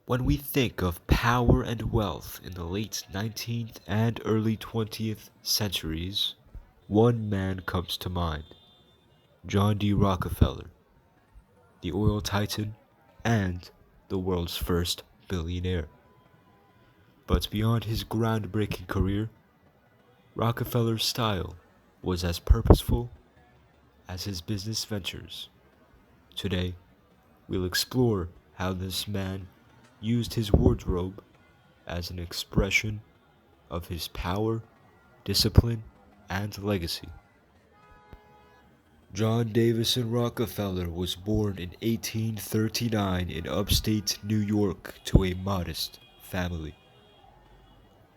When we think of power and wealth in the late 19th and early 20th centuries, one man comes to mind: John D. Rockefeller, the oil titan and the world's first billionaire. But beyond his groundbreaking career, Rockefeller's style was as purposeful as his business ventures. Today, we'll explore how this man used his wardrobe as an expression of his power, discipline, and legacy. John Davison Rockefeller was born in 1839 in upstate New York to a modest family.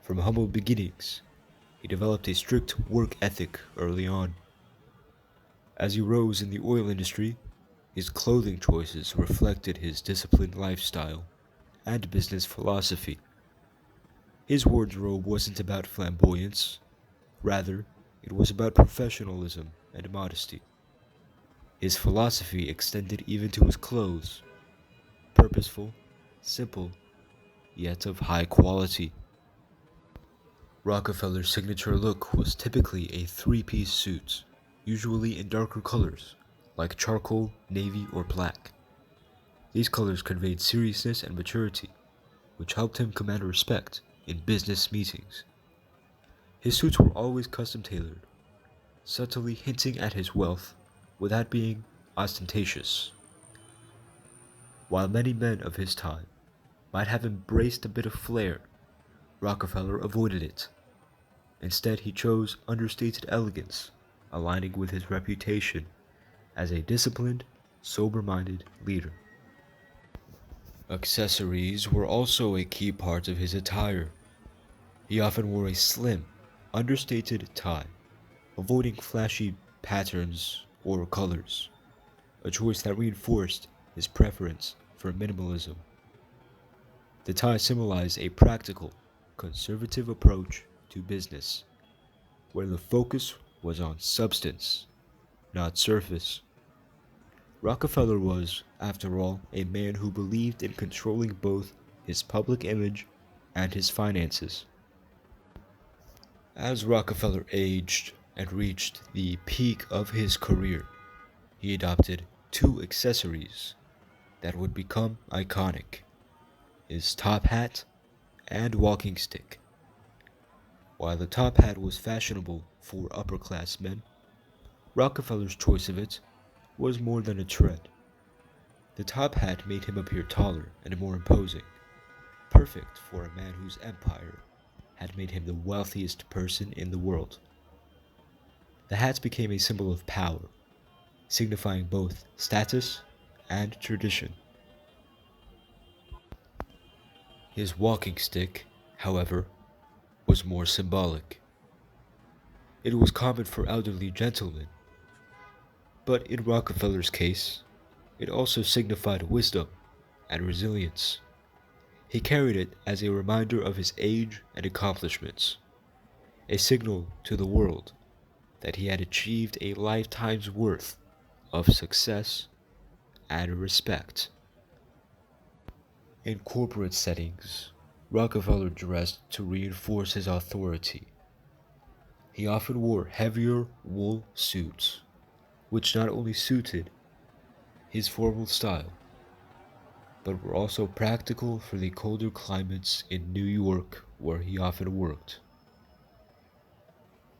From humble beginnings, he developed a strict work ethic early on. As he rose in the oil industry, his clothing choices reflected his disciplined lifestyle and business philosophy. His wardrobe wasn't about flamboyance, rather, it was about professionalism and modesty. His philosophy extended even to his clothes: purposeful, simple, yet of high quality. Rockefeller's signature look was typically a three-piece suit, usually in darker colors, like charcoal, navy, or black. These colors conveyed seriousness and maturity, which helped him command respect in business meetings. His suits were always custom tailored, subtly hinting at his wealth without being ostentatious. While many men of his time might have embraced a bit of flair, Rockefeller avoided it. Instead, he chose understated elegance, aligning with his reputation as a disciplined, sober-minded leader. Accessories were also a key part of his attire. He often wore a slim, understated tie, avoiding flashy patterns or colors, a choice that reinforced his preference for minimalism. The tie symbolized a practical, conservative approach to business, where the focus was on substance, not surface. Rockefeller was, after all, a man who believed in controlling both his public image and his finances. As Rockefeller aged and reached the peak of his career, he adopted two accessories that would become iconic: his top hat and walking stick. While the top hat was fashionable for upper-class men, Rockefeller's choice of it was more than a trend. The top hat made him appear taller and more imposing, perfect for a man whose empire had made him the wealthiest person in the world. The hat became a symbol of power, signifying both status and tradition. His walking stick, however, was more symbolic. It was common for elderly gentlemen, but in Rockefeller's case, it also signified wisdom and resilience. He carried it as a reminder of his age and accomplishments, a signal to the world that he had achieved a lifetime's worth of success and respect. In corporate settings, Rockefeller dressed to reinforce his authority. He often wore heavier wool suits, which not only suited his formal style, but were also practical for the colder climates in New York where he often worked.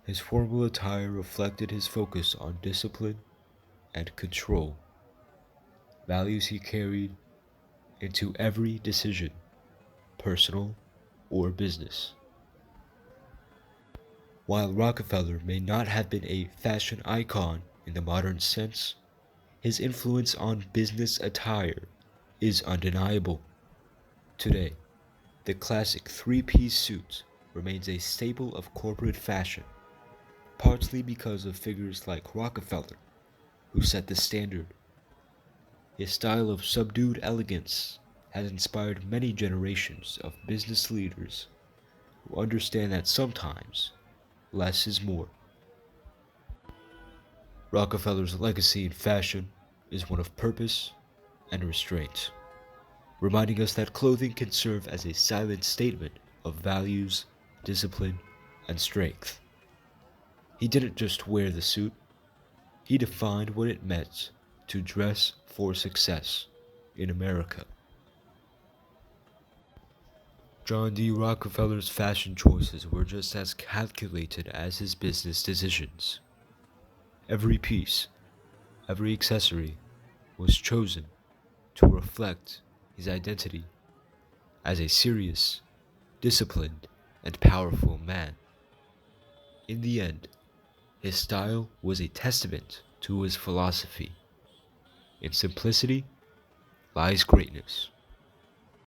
His formal attire reflected his focus on discipline and control, values he carried into every decision, personal or business. While Rockefeller may not have been a fashion icon in the modern sense, his influence on business attire is undeniable. Today, the classic three-piece suit remains a staple of corporate fashion, partly because of figures like Rockefeller, who set the standard. His style of subdued elegance has inspired many generations of business leaders who understand that sometimes less is more. Rockefeller's legacy in fashion is one of purpose and restraint. reminding us that clothing can serve as a silent statement of values, discipline, and strength. He didn't just wear the suit, he defined what it meant to dress for success in America. John D. Rockefeller's fashion choices were just as calculated as his business decisions. Every piece, every accessory was chosen to reflect his identity as a serious, disciplined, and powerful man. In the end, his style was a testament to his philosophy. In simplicity lies greatness.